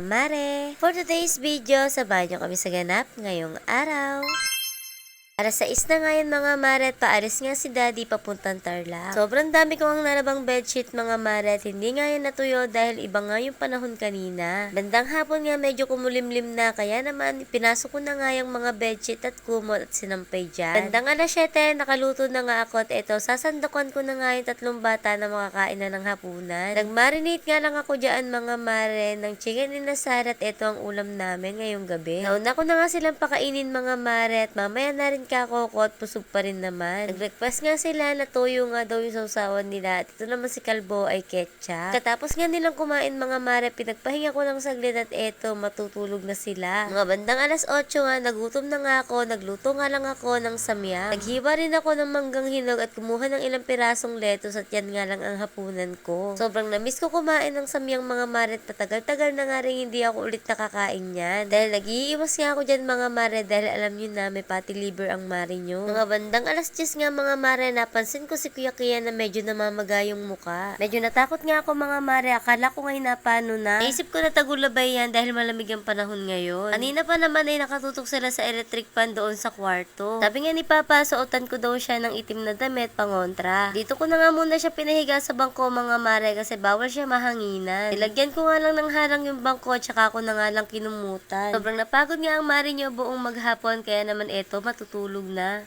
mare! For today's video, sabahan niyo kami sa ganap ngayong araw. Alas 6 na nga yun mga mare at paalis nga si daddy papuntang Tarlac. Sobrang dami ko ang narabang bedsheet mga mare at hindi nga yan natuyo dahil iba nga yung panahon kanina. Bandang hapon nga medyo kumulimlim na kaya naman pinasok ko na nga yung mga bedsheet at kumot at sinampay dyan. Bandang alas 7 nakaluto na nga ako at eto sasandakan ko na nga yung 3 bata na makakain na ng hapunan. Nagmarinate nga lang ako dyan mga mare ng chicken inasal at eto ang ulam namin ngayong gabi. Nauna ko na nga silang pakainin mga mare at mamaya na rin kakoko at pusog pa rin naman. Nag-breakfast nga sila na toyo nga daw yung sausawan nila at ito naman si Kalbo ay ketchup. Katapos nga nilang kumain mga mare, pinagpahinga ko ng saglit at eto matutulog na sila. Mga bandang alas 8 nga, nagutom na nga ako, nagluto nga lang ako ng samyang. Naghiwa rin ako ng manggang hinog at kumuha ng ilang pirasong lettuce at yan nga lang ang hapunan ko. Sobrang namiss ko kumain ng samyang mga mare at patagal-tagal na nga rin hindi ako ulit nakakain yan. Dahil nag-iiwas nga ako dyan mga mare dahil alam nyo na may fatty liver ang mare nyo. Mga bandang alas 10 nga mga mare, napansin ko si Kuya Kian na medyo namamaga yung muka. Medyo natakot nga ako mga mare, akala ko ngayon na paano na. Naisip ko na tagulabay yan dahil malamig ang panahon ngayon. Kanina pa naman ay nakatutok sila sa electric fan doon sa kwarto. Sabi nga ni Papa, suotan ko daw siya ng itim na damit pangontra. Dito ko na nga muna siya pinahiga sa bangko mga mare kasi bawal siya mahanginan. Nilagyan ko nga lang ng harang yung bangko at saka ko na nga lang kinumutan. Sobrang napagod nga ang mare nyo buong maghapon kaya naman eto matutulog na.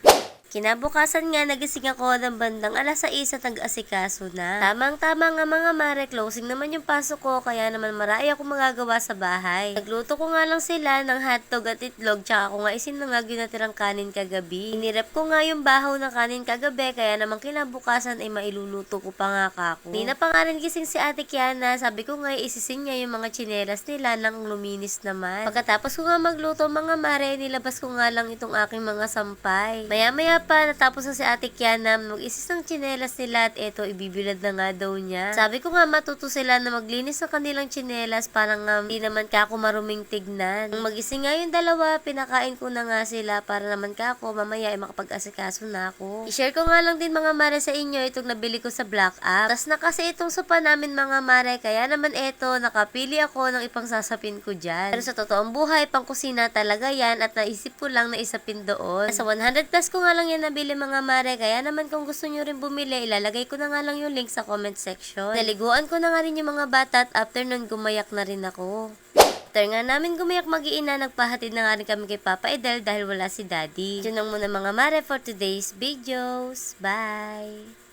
Kinabukasan nga, nagising ako ng bandang alas 6 at nag-asikaso na. Tamang-tama nga mga mare, closing naman yung pasok ko, kaya naman marami ako magagawa sa bahay. Nagluto ko nga lang sila ng hotdog at itlog, tsaka ako nga isinangag yung natirang kanin kagabi. Inirep ko nga yung bahaw ng kanin kagabi, kaya naman kinabukasan ay mailuluto ko pa nga kako. Di na pa nga rin gising si Ate Kiana, sabi ko nga isisin niya yung mga tsinelas nila nang luminis naman. Pagkatapos ko nga magluto mga mare, nilabas ko nga lang itong aking mga sampay. Maya-maya pa, natapos na si Ate Kiana, mag-isis ng tsinelas nila at eto, ibibilad na nga daw niya. Sabi ko nga matuto sila na maglinis ng kanilang tsinelas para nga hindi naman kako maruming tignan. Nung magising nga yung dalawa, pinakain ko na nga sila para naman kako mamaya ay makapag-asikaso na ako. I-share ko nga lang din mga mare sa inyo itong nabili ko sa Black App. Tas na kasi itong sopa namin mga mare, kaya naman eto, nakapili ako ng ipang sasapin ko dyan. Pero sa totoong buhay, pang kusina talaga yan at naisip ko lang na isapin doon. Sa 100 plus ko nga lang yan nabili mga mare, kaya naman kung gusto nyo rin bumili, ilalagay ko na nga lang yung link sa comment section. Naliguan ko na nga rin yung mga bata at after nun gumayak na rin ako. After nga namin gumayak mag-iina, nagpahatid na nga rin kami kay Papa Edel dahil wala si Daddy. Yun lang muna mga mare for today's videos. Bye!